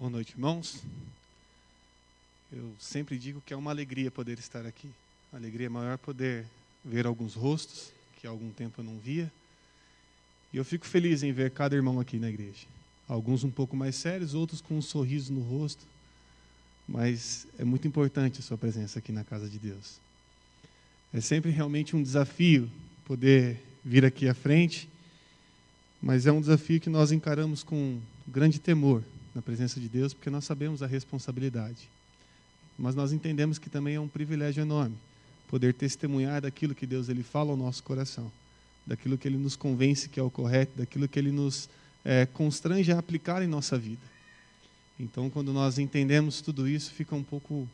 Boa noite, irmãos. Eu sempre digo que é uma alegria poder estar aqui. A alegria maior poder ver alguns rostos que há algum tempo eu não via. E eu fico feliz em ver cada irmão aqui na igreja. Alguns um pouco mais sérios, outros com um sorriso no rosto. Mas é muito importante a sua presença aqui na casa de Deus. É sempre realmente um desafio poder vir aqui à frente, mas é um desafio que nós encaramos com grande temor na presença de Deus, porque nós sabemos a responsabilidade. Mas nós entendemos que também é um privilégio enorme poder testemunhar daquilo que Deus ele fala ao nosso coração, daquilo que Ele nos convence que é o correto, daquilo que Ele nos constrange a aplicar em nossa vida. Então, quando nós entendemos tudo isso, fica um pouco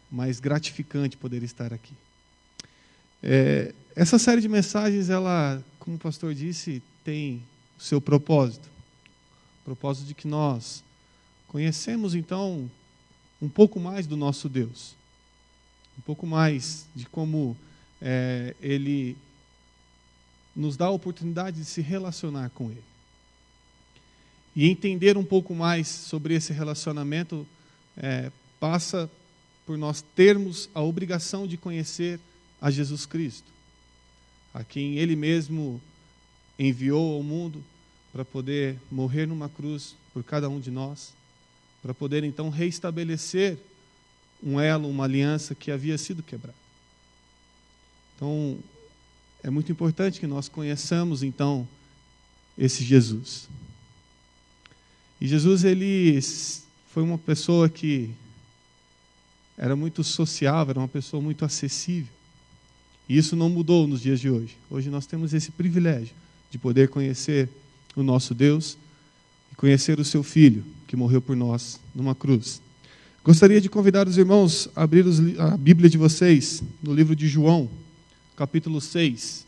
mais gratificante poder estar aqui. Essa série de mensagens, ela, como o pastor disse, tem o seu propósito. O propósito de que nós conhecemos, então, um pouco mais do nosso Deus. Um pouco mais de como Ele nos dá a oportunidade de se relacionar com Ele. E entender um pouco mais sobre esse relacionamento passa por nós termos a obrigação de conhecer a Jesus Cristo, a quem Ele mesmo enviou ao mundo para poder morrer numa cruz por cada um de nós, para poder então reestabelecer um elo, uma aliança que havia sido quebrada. Então, é muito importante que nós conheçamos então esse Jesus. E Jesus, ele foi uma pessoa que era muito sociável, era uma pessoa muito acessível. E isso não mudou nos dias de hoje. Hoje nós temos esse privilégio de poder conhecer o nosso Deus e conhecer o seu Filho, que morreu por nós numa cruz. Gostaria de convidar os irmãos a abrir a Bíblia de vocês no livro de João, capítulo 6.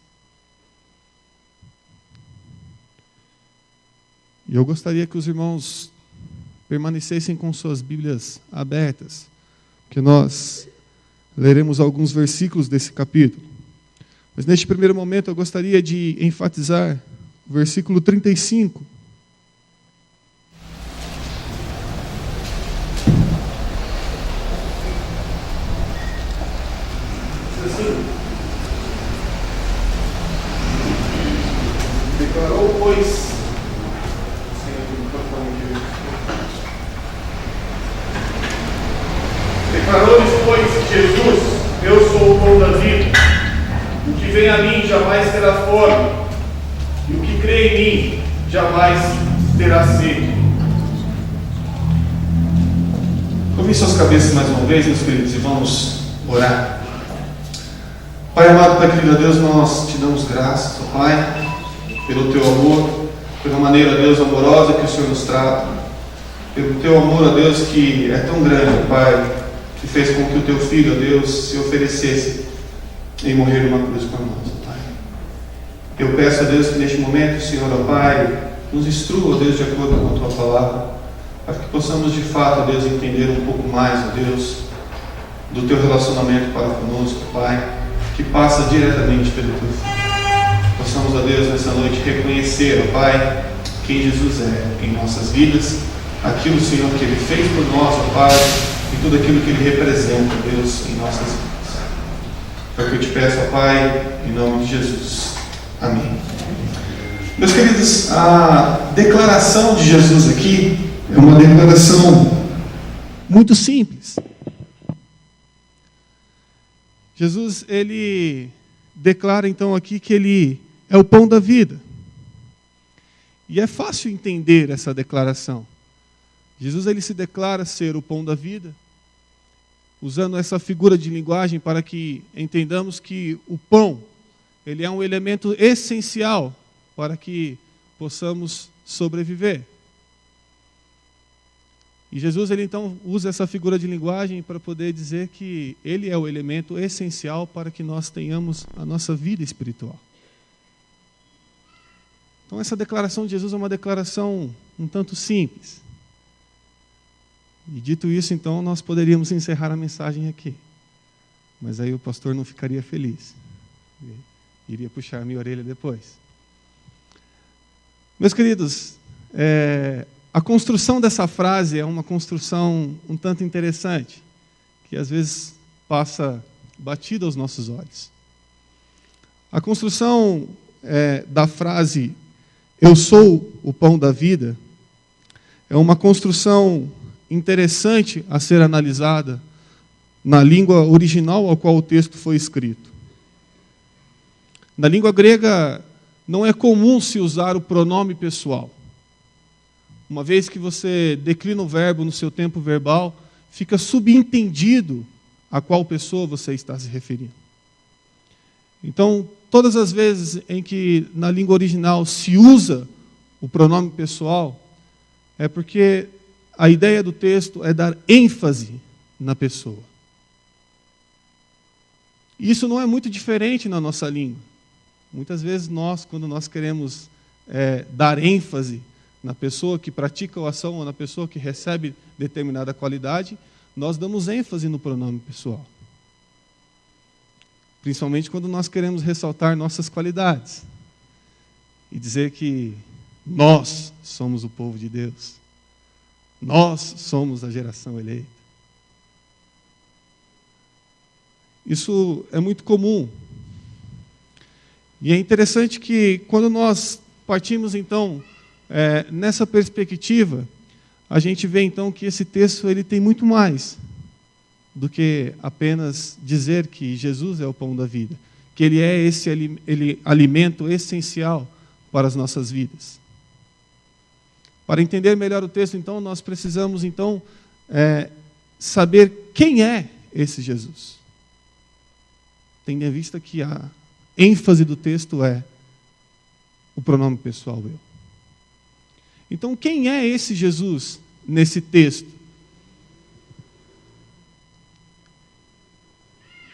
E eu gostaria que os irmãos permanecessem com suas Bíblias abertas, porque nós leremos alguns versículos desse capítulo. Mas neste primeiro momento eu gostaria de enfatizar o versículo 35. Declarou, pois, Jesus, eu sou o pão da vida. O que vem a mim jamais terá fome, e o que crê em mim jamais terá sede. Curvem suas cabeças mais uma vez, meus queridos, e vamos orar. Pai amado, Pai querido, Deus, nós te damos graças, ó Pai, pelo teu amor, pela maneira, Deus, amorosa que o Senhor nos trata, pelo teu amor, ó Deus, que é tão grande, Pai, que fez com que o teu Filho, ó Deus, se oferecesse em morrer numa cruz por nós, ó Pai. Eu peço a Deus que neste momento, Senhor, ó Pai, nos instrua, ó Deus, de acordo com a tua palavra, para que possamos de fato, ó Deus, entender um pouco mais, ó Deus, do teu relacionamento para conosco, Pai, que passa diretamente pelo teu Filho. Possamos, ó Deus, nessa noite reconhecer, ó Pai, quem Jesus é em nossas vidas, aquilo, Senhor, que Ele fez por nós, ó Pai, e tudo aquilo que Ele representa, Deus, em nossas vidas. É o que eu te peço, ó Pai, em nome de Jesus. Amém. Meus queridos, a declaração de Jesus aqui é uma declaração muito simples. Jesus, ele declara então aqui que Ele é o pão da vida. E é fácil entender essa declaração. Jesus, ele se declara ser o pão da vida, usando essa figura de linguagem para que entendamos que o pão, ele é um elemento essencial para que possamos sobreviver. E Jesus, ele então usa essa figura de linguagem para poder dizer que ele é o elemento essencial para que nós tenhamos a nossa vida espiritual. Então essa declaração de Jesus é uma declaração um tanto simples. E dito isso, então, nós poderíamos encerrar a mensagem aqui. Mas aí o pastor não ficaria feliz. Iria puxar minha orelha depois. Meus queridos, A construção dessa frase é uma construção um tanto interessante, que às vezes passa batida aos nossos olhos. A construção da frase "Eu sou o pão da vida" é uma construção interessante a ser analisada na língua original ao qual o texto foi escrito. Na língua grega, não é comum se usar o pronome pessoal. Uma vez que você declina o verbo no seu tempo verbal, fica subentendido a qual pessoa você está se referindo. Então, todas as vezes em que na língua original se usa o pronome pessoal, é porque a ideia do texto é dar ênfase na pessoa. Isso não é muito diferente na nossa língua. Muitas vezes quando nós queremos dar ênfase na pessoa que pratica a ação ou na pessoa que recebe determinada qualidade, nós damos ênfase no pronome pessoal. Principalmente quando nós queremos ressaltar nossas qualidades e dizer que nós somos o povo de Deus. Nós somos a geração eleita. Isso é muito comum. E é interessante que quando nós partimos então nessa perspectiva, a gente vê então que esse texto ele tem muito mais do que apenas dizer que Jesus é o pão da vida, que ele é esse alimento essencial para as nossas vidas. Para entender melhor o texto, então, nós precisamos então saber quem é esse Jesus. Tendo em vista que a ênfase do texto é o pronome pessoal eu. Então, quem é esse Jesus nesse texto?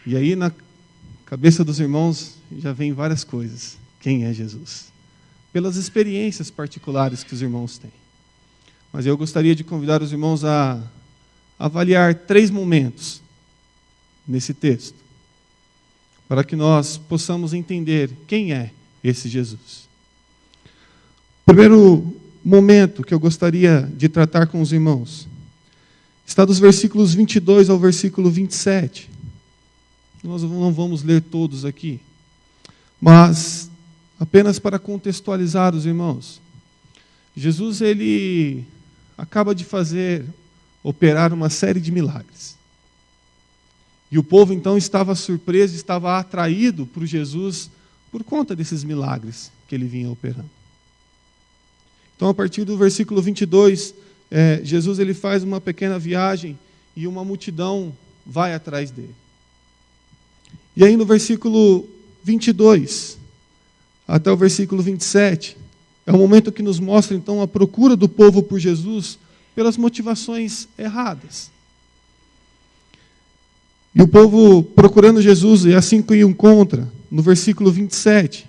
E aí, na cabeça dos irmãos, já vem várias coisas. Quem é Jesus? Pelas experiências particulares que os irmãos têm. Mas eu gostaria de convidar os irmãos a avaliar 3 momentos nesse texto, para que nós possamos entender quem é esse Jesus. O primeiro momento que eu gostaria de tratar com os irmãos está dos versículos 22 ao versículo 27. Nós não vamos ler todos aqui, mas apenas para contextualizar os irmãos. Jesus, ele acaba de operar uma série de milagres. E o povo então estava surpreso, estava atraído por Jesus por conta desses milagres que ele vinha operando. Então, a partir do versículo 22, Jesus ele faz uma pequena viagem e uma multidão vai atrás dele. E aí no versículo 22 até o versículo 27, é o momento que nos mostra então a procura do povo por Jesus pelas motivações erradas. E o povo procurando Jesus, e assim que o encontra, no versículo 25,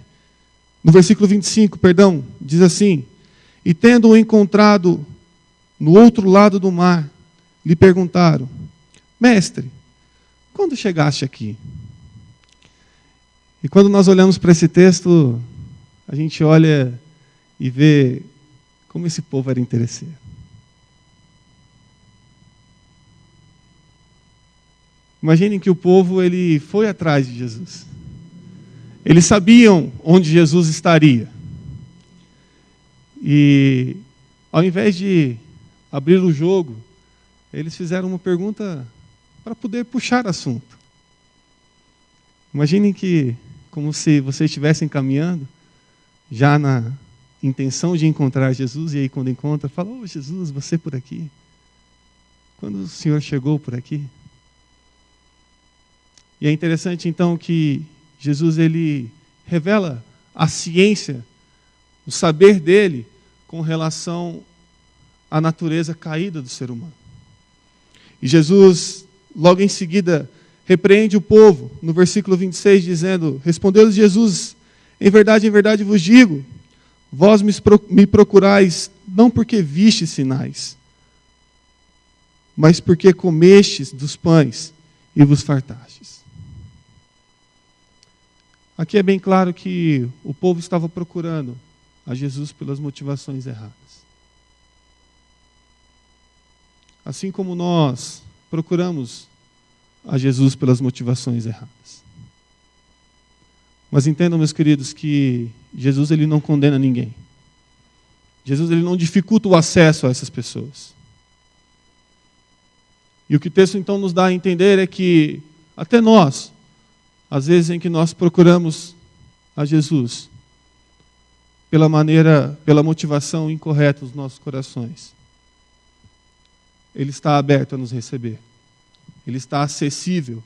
diz assim: "E tendo-o encontrado no outro lado do mar, lhe perguntaram: Mestre, quando chegaste aqui?" E quando nós olhamos para esse texto, a gente olha e vê como esse povo era interesseiro. Imaginem que o povo ele foi atrás de Jesus. Eles sabiam onde Jesus estaria. E ao invés de abrir o jogo, eles fizeram uma pergunta para poder puxar assunto. Imaginem que, como se vocês estivessem caminhando, já na intenção de encontrar Jesus, e aí quando encontra, fala: "Ô Jesus, você por aqui? Quando o Senhor chegou por aqui?" E é interessante então que Jesus ele revela a ciência, o saber dele com relação à natureza caída do ser humano. E Jesus, logo em seguida, repreende o povo, no versículo 26, dizendo: "Respondeu-lhes Jesus, em verdade vos digo, vós me procurais não porque vistes sinais, mas porque comestes dos pães e vos fartastes." Aqui é bem claro que o povo estava procurando a Jesus pelas motivações erradas. Assim como nós procuramos a Jesus pelas motivações erradas. Mas entendam, meus queridos, que Jesus ele não condena ninguém. Jesus ele não dificulta o acesso a essas pessoas. E o que o texto então nos dá a entender é que até nós, às vezes em que nós procuramos a Jesus pela motivação incorreta dos nossos corações, Ele está aberto a nos receber. Ele está acessível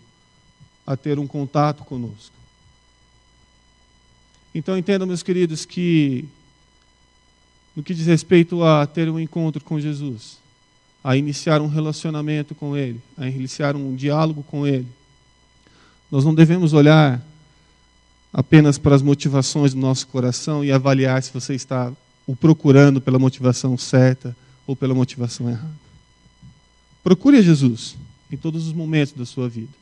a ter um contato conosco. Então entendam, meus queridos, que no que diz respeito a ter um encontro com Jesus, a iniciar um relacionamento com Ele, a iniciar um diálogo com Ele, nós não devemos olhar apenas para as motivações do nosso coração e avaliar se você está o procurando pela motivação certa ou pela motivação errada. Procure a Jesus em todos os momentos da sua vida.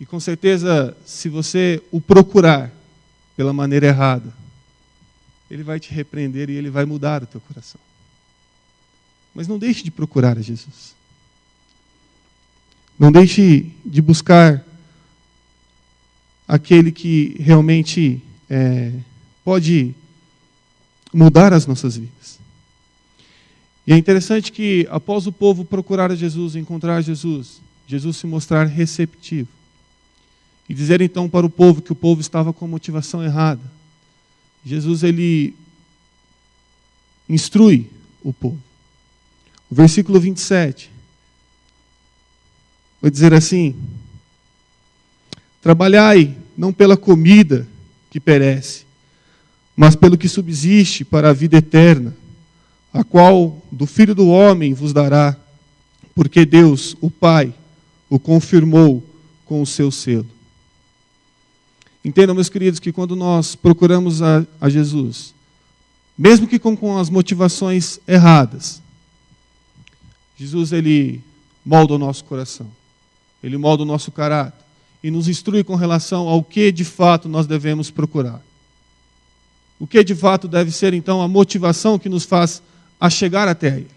E com certeza, se você o procurar pela maneira errada, Ele vai te repreender e Ele vai mudar o teu coração. Mas não deixe de procurar a Jesus. Não deixe de buscar aquele que realmente pode mudar as nossas vidas. E é interessante que, após o povo procurar a Jesus, encontrar Jesus, Jesus se mostrar receptivo. E dizer então para o povo que o povo estava com a motivação errada. Jesus, ele instrui o povo. O versículo 27 vai dizer assim: trabalhai não pela comida que perece, mas pelo que subsiste para a vida eterna, a qual do Filho do Homem vos dará, porque Deus, o Pai, o confirmou com o seu selo. Entendam, meus queridos, que quando nós procuramos a Jesus, mesmo que com as motivações erradas, Jesus ele molda o nosso coração, Ele molda o nosso caráter e nos instrui com relação ao que de fato nós devemos procurar. O que de fato deve ser então a motivação que nos faz a chegar até Ele.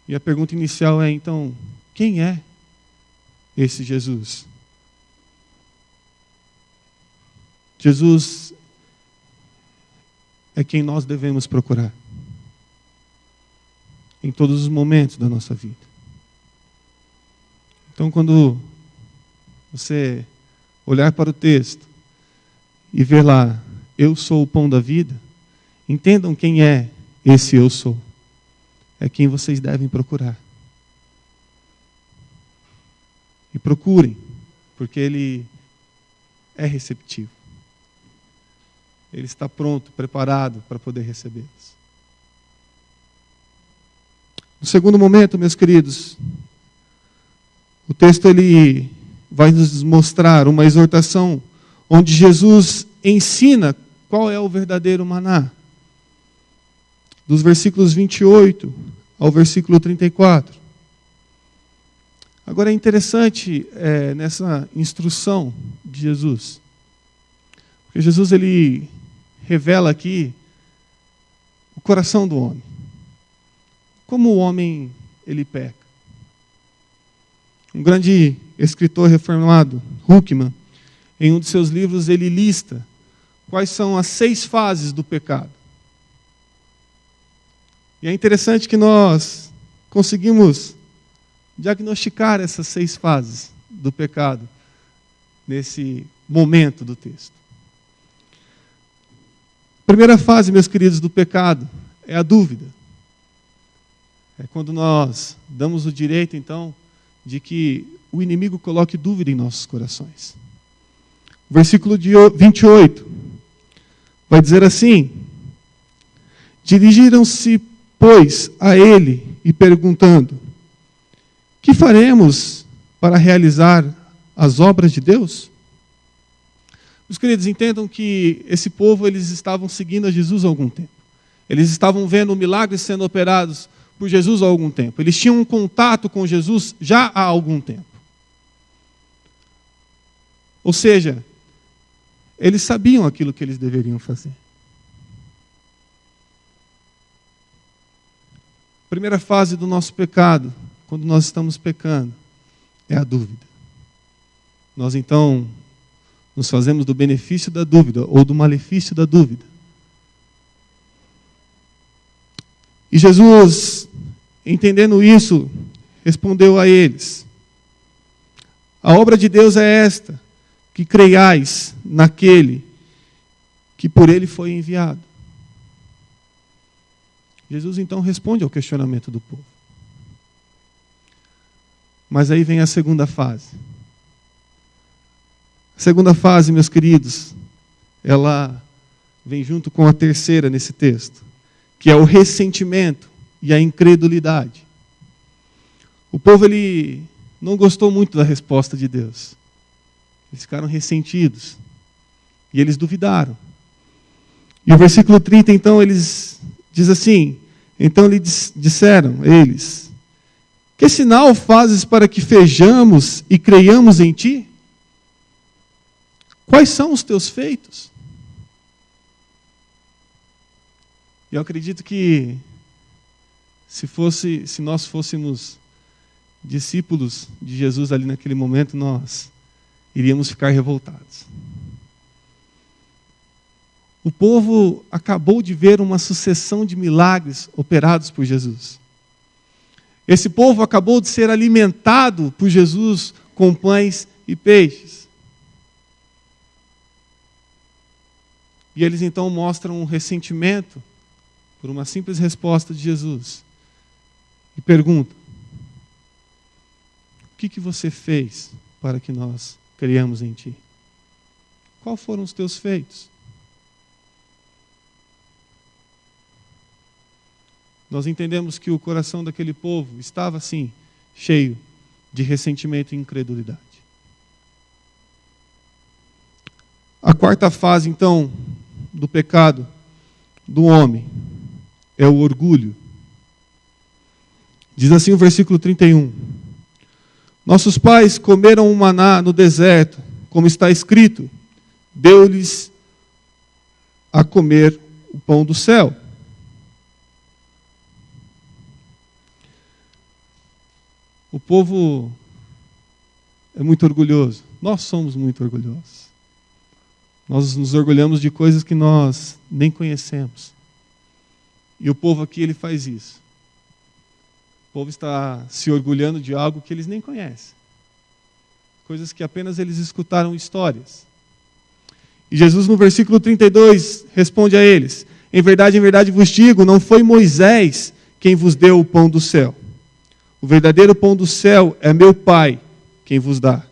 E a pergunta inicial é então, quem é esse Jesus? Jesus é quem nós devemos procurar em todos os momentos da nossa vida. Então, quando você olhar para o texto e ver lá, eu sou o pão da vida, entendam quem é esse eu sou. É quem vocês devem procurar. E procurem, porque Ele é receptivo. Ele está pronto, preparado para poder recebê-los. No segundo momento, meus queridos, o texto ele vai nos mostrar uma exortação onde Jesus ensina qual é o verdadeiro maná. Dos versículos 28 ao versículo 34. Agora é interessante nessa instrução de Jesus, porque Jesus ele revela aqui o coração do homem. Como o homem ele peca. Um grande escritor reformado, Huckman, em um de seus livros ele lista quais são as 6 fases do pecado. E é interessante que nós conseguimos diagnosticar essas 6 fases do pecado nesse momento do texto. A primeira fase, meus queridos, do pecado é a dúvida. É quando nós damos o direito, então, de que o inimigo coloque dúvida em nossos corações. O versículo 28 vai dizer assim: dirigiram-se, pois, a ele e perguntando: que faremos para realizar as obras de Deus? Os queridos, entendam que esse povo, eles estavam seguindo a Jesus há algum tempo. Eles estavam vendo milagres sendo operados por Jesus há algum tempo. Eles tinham um contato com Jesus já há algum tempo. Ou seja, eles sabiam aquilo que eles deveriam fazer. A primeira fase do nosso pecado, quando nós estamos pecando, é a dúvida. Nós então nos fazemos do benefício da dúvida ou do malefício da dúvida. E Jesus, entendendo isso, respondeu a eles: a obra de Deus é esta, que creiais naquele que por ele foi enviado. Jesus então responde ao questionamento do povo. Mas aí vem a segunda fase. A segunda fase, meus queridos, ela vem junto com a terceira nesse texto, que é o ressentimento e a incredulidade. O povo ele não gostou muito da resposta de Deus. Eles ficaram ressentidos. E eles duvidaram. E o versículo 30, então, eles diz assim: então lhe disseram eles: que sinal fazes para que vejamos e creiamos em ti? Quais são os teus feitos? E eu acredito que se nós fôssemos discípulos de Jesus ali naquele momento, nós iríamos ficar revoltados. O povo acabou de ver uma sucessão de milagres operados por Jesus. Esse povo acabou de ser alimentado por Jesus com pães e peixes. E eles então mostram um ressentimento por uma simples resposta de Jesus. E perguntam: o que você fez para que nós creiamos em ti? Quais foram os teus feitos? Nós entendemos que o coração daquele povo estava, assim, cheio de ressentimento e incredulidade. A quarta fase, então, do pecado do homem é o orgulho. Diz assim o versículo 31. Nossos pais comeram o maná no deserto, como está escrito, deu-lhes a comer o pão do céu. O povo é muito orgulhoso. Nós somos muito orgulhosos. Nós nos orgulhamos de coisas que nós nem conhecemos. E o povo aqui, ele faz isso. O povo está se orgulhando de algo que eles nem conhecem. Coisas que apenas eles escutaram histórias. E Jesus, no versículo 32, responde a eles: em verdade vos digo, não foi Moisés quem vos deu o pão do céu. O verdadeiro pão do céu é meu Pai quem vos dá.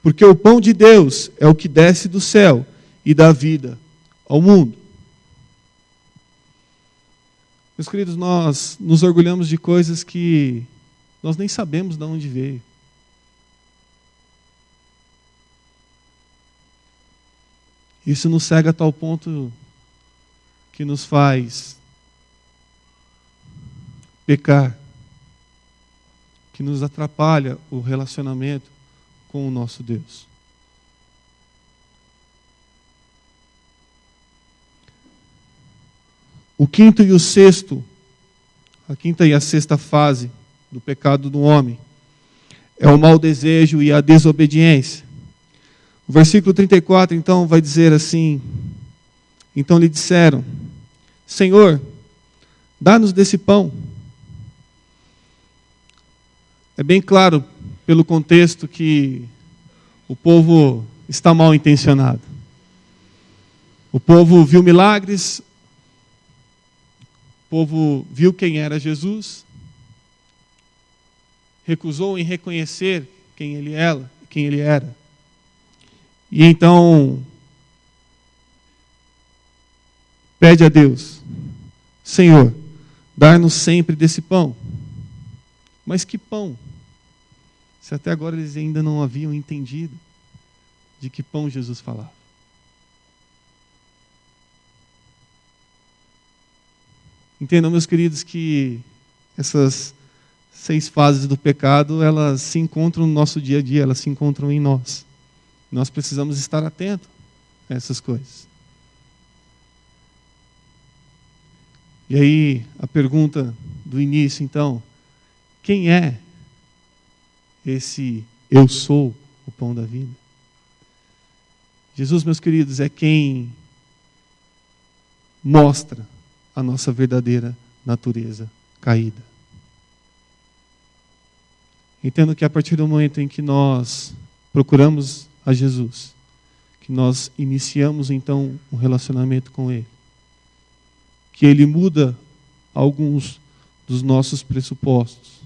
Porque o pão de Deus é o que desce do céu e dá vida ao mundo. Meus queridos, nós nos orgulhamos de coisas que nós nem sabemos de onde veio. Isso nos cega a tal ponto que nos faz pecar, que nos atrapalha o relacionamento com o nosso Deus. O quinto e o sexto, a quinta e a sexta fase do pecado do homem é o mau desejo e a desobediência. O versículo 34, então, vai dizer assim: então lhe disseram: Senhor, dá-nos desse pão. É bem claro, pelo contexto, que o povo está mal intencionado. O povo viu milagres, o povo viu quem era Jesus, recusou em reconhecer quem ele era. E então pede a Deus: Senhor, dá-nos sempre desse pão. Mas que pão? Se até agora eles ainda não haviam entendido de que pão Jesus falava. Entendam, meus queridos, que essas 6 fases do pecado, elas se encontram no nosso dia a dia, elas se encontram em nós. Nós precisamos estar atentos a essas coisas. E aí, a pergunta do início, então, quem é esse eu sou o pão da vida? Jesus, meus queridos, é quem mostra a nossa verdadeira natureza caída. Entendo que a partir do momento em que nós procuramos a Jesus, que nós iniciamos então um relacionamento com Ele, que Ele muda alguns dos nossos pressupostos,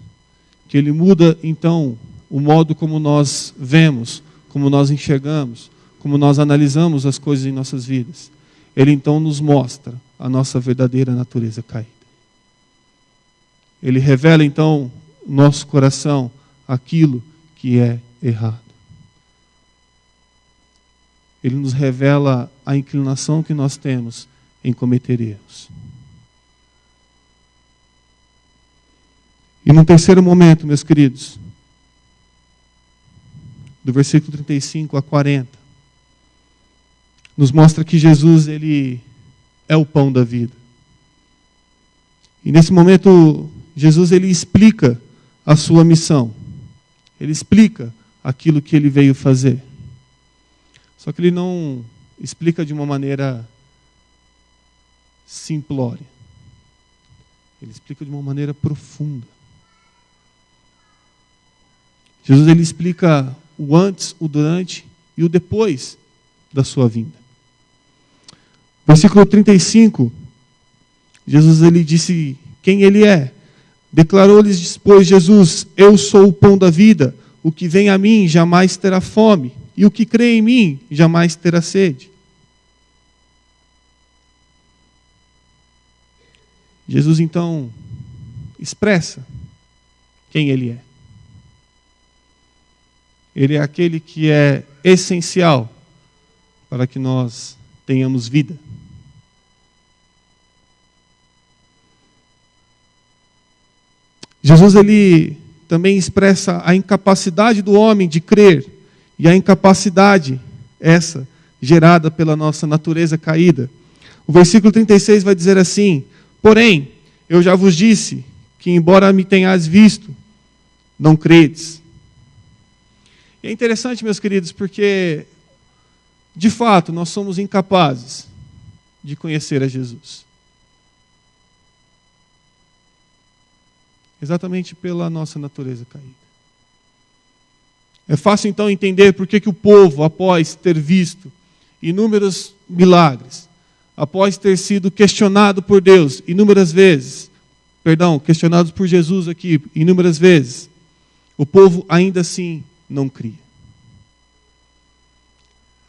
que Ele muda então o modo como nós vemos, como nós enxergamos, como nós analisamos as coisas em nossas vidas. Ele então nos mostra a nossa verdadeira natureza caída. Ele revela então no nosso coração aquilo que é errado. Ele nos revela a inclinação que nós temos em cometer erros. E no terceiro momento, meus queridos, do versículo 35 a 40, nos mostra que Jesus, ele é o pão da vida. E nesse momento, Jesus, ele explica a sua missão. Ele explica aquilo que ele veio fazer. Só que ele não explica de uma maneira simplória. Ele explica de uma maneira profunda. Jesus, ele explica o antes, o durante e o depois da sua vinda. Versículo 35, Jesus, ele disse quem ele é. Declarou-lhes, pois, Jesus: eu sou o pão da vida, o que vem a mim jamais terá fome, e o que crê em mim jamais terá sede. Jesus, então, expressa quem ele é. Ele é aquele que é essencial para que nós tenhamos vida. Jesus, ele também expressa a incapacidade do homem de crer, e a incapacidade essa gerada pela nossa natureza caída. O versículo 36 vai dizer assim: porém, eu já vos disse que, embora me tenhas visto, não credes. E é interessante, meus queridos, porque, de fato, nós somos incapazes de conhecer a Jesus. Exatamente pela nossa natureza caída. É fácil, então, entender por que o povo, após ter visto inúmeros milagres, após ter sido questionado por Deus inúmeras vezes, questionados por Jesus aqui inúmeras vezes, o povo ainda assim não cria.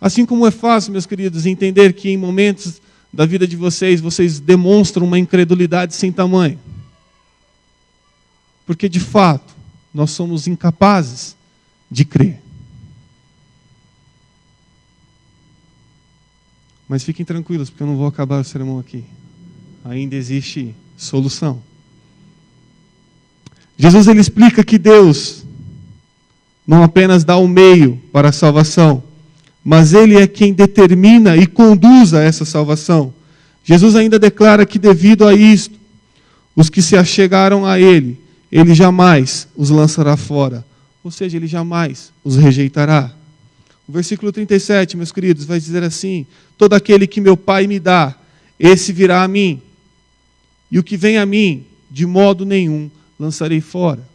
Assim como é fácil, meus queridos, entender que em momentos da vida de vocês demonstram uma incredulidade sem tamanho. Porque, de fato, nós somos incapazes de crer. Mas fiquem tranquilos, porque eu não vou acabar o sermão aqui. Ainda existe solução. Jesus, ele explica que Deus não apenas dá o meio para a salvação, mas Ele é quem determina e conduz a essa salvação. Jesus ainda declara que, devido a isto, os que se achegaram a Ele, Ele jamais os lançará fora. Ou seja, Ele jamais os rejeitará. O versículo 37, meus queridos, vai dizer assim: todo aquele que meu Pai me dá, esse virá a mim. E o que vem a mim, de modo nenhum lançarei fora.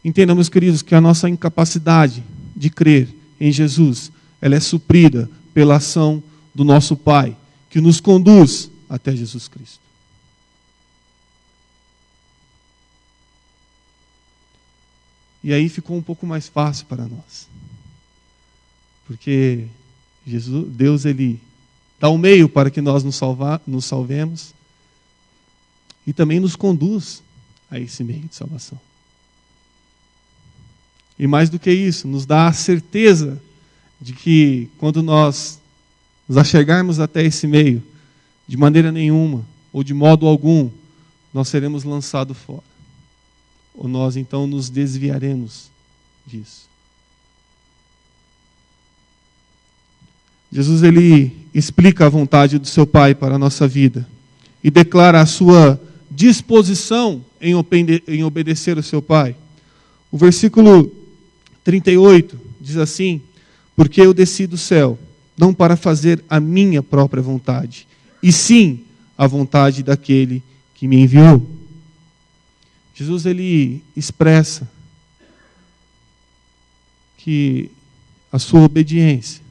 Entendam, meus queridos, que a nossa incapacidade de crer em Jesus, ela é suprida pela ação do nosso Pai, que nos conduz até Jesus Cristo. E aí ficou um pouco mais fácil para nós. Porque Deus, ele dá o meio para que nós nos salvemos e também nos conduz a esse meio de salvação. E mais do que isso, nos dá a certeza de que quando nós nos achegarmos até esse meio, de maneira nenhuma, ou de modo algum, nós seremos lançados fora. Ou nós então nos desviaremos disso. Jesus, ele explica a vontade do seu Pai para a nossa vida e declara a sua disposição em obedecer ao seu Pai. O versículo 38 diz assim: porque eu desci do céu, não para fazer a minha própria vontade, e sim a vontade daquele que me enviou. Jesus, ele expressa que a sua obediência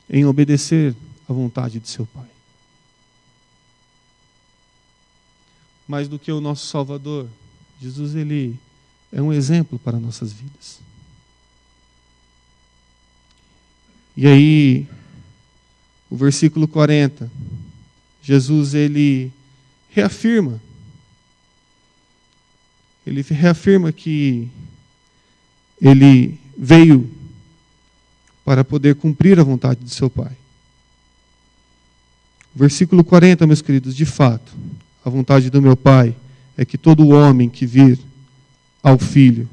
em obedecer à vontade de seu Pai. Mais do que o nosso Salvador, Jesus, ele é um exemplo para nossas vidas. E aí, o versículo 40, Jesus, ele reafirma que ele veio para poder cumprir a vontade de seu Pai. Versículo 40, meus queridos, de fato, a vontade do meu Pai é que todo homem que vir ao Filho,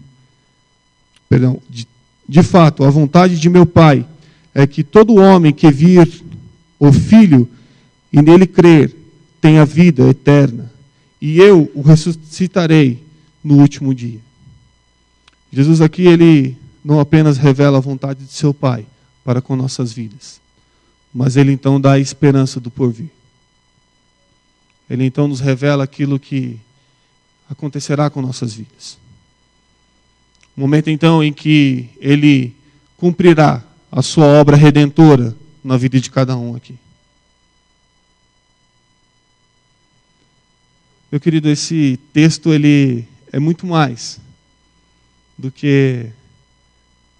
de fato, a vontade de meu Pai é que todo homem que vir o Filho e nele crer tenha vida eterna, e eu o ressuscitarei no último dia. Jesus aqui, ele não apenas revela a vontade de seu Pai para com nossas vidas, mas ele então dá a esperança do porvir. Ele então nos revela aquilo que acontecerá com nossas vidas. O momento então em que ele cumprirá a sua obra redentora na vida de cada um aqui. Meu querido, esse texto ele é muito mais do que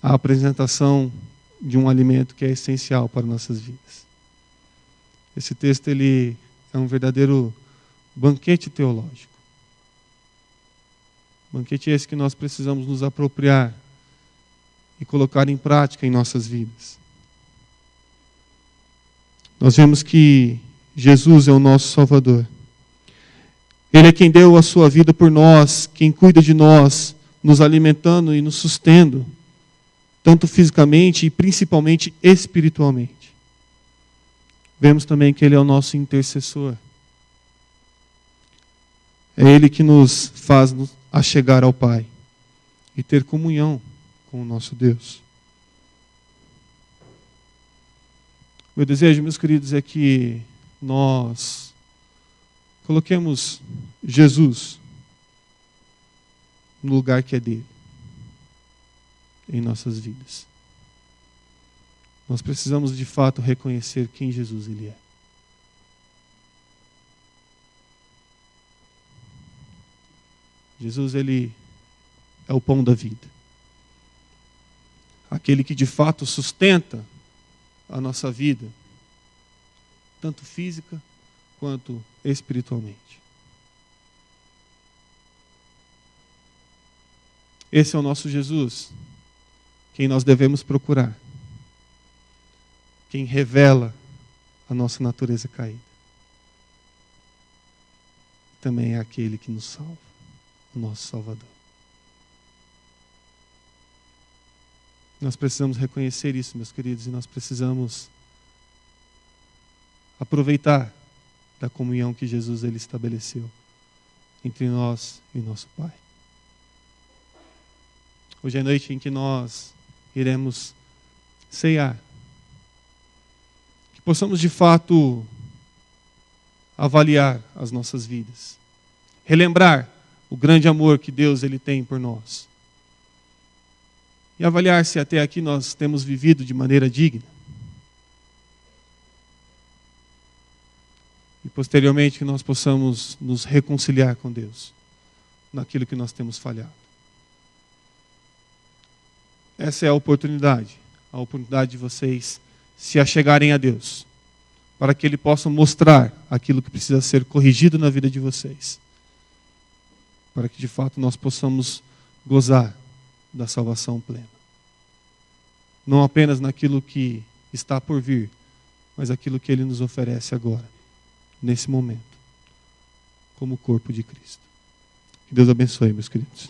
a apresentação de um alimento que é essencial para nossas vidas. Esse texto ele é um verdadeiro banquete teológico. Banquete esse que nós precisamos nos apropriar e colocar em prática em nossas vidas. Nós vemos que Jesus é o nosso Salvador. Ele é quem deu a sua vida por nós, quem cuida de nós, nos alimentando e nos sustendo, tanto fisicamente e principalmente espiritualmente. Vemos também que Ele é o nosso intercessor. É Ele que nos faz achegar ao Pai e ter comunhão com o nosso Deus. Meu desejo, meus queridos, é que nós coloquemos Jesus no lugar que é dele em nossas vidas. Nós precisamos de fato reconhecer quem Jesus ele é. Jesus, ele é o pão da vida. Aquele que de fato sustenta a nossa vida, tanto física quanto espiritualmente. Esse é o nosso Jesus, quem nós devemos procurar, quem revela a nossa natureza caída. Também é aquele que nos salva, o nosso Salvador. Nós precisamos reconhecer isso, meus queridos, e nós precisamos aproveitar da comunhão que Jesus ele estabeleceu entre nós e nosso Pai. Hoje é a noite em que nós iremos ceiar. Que possamos de fato avaliar as nossas vidas. Relembrar o grande amor que Deus ele tem por nós. E avaliar se até aqui nós temos vivido de maneira digna. E posteriormente que nós possamos nos reconciliar com Deus naquilo que nós temos falhado. Essa é a oportunidade de vocês se achegarem a Deus, para que Ele possa mostrar aquilo que precisa ser corrigido na vida de vocês, para que de fato nós possamos gozar da salvação plena. Não apenas naquilo que está por vir, mas aquilo que Ele nos oferece agora, nesse momento, como corpo de Cristo. Que Deus abençoe, meus queridos.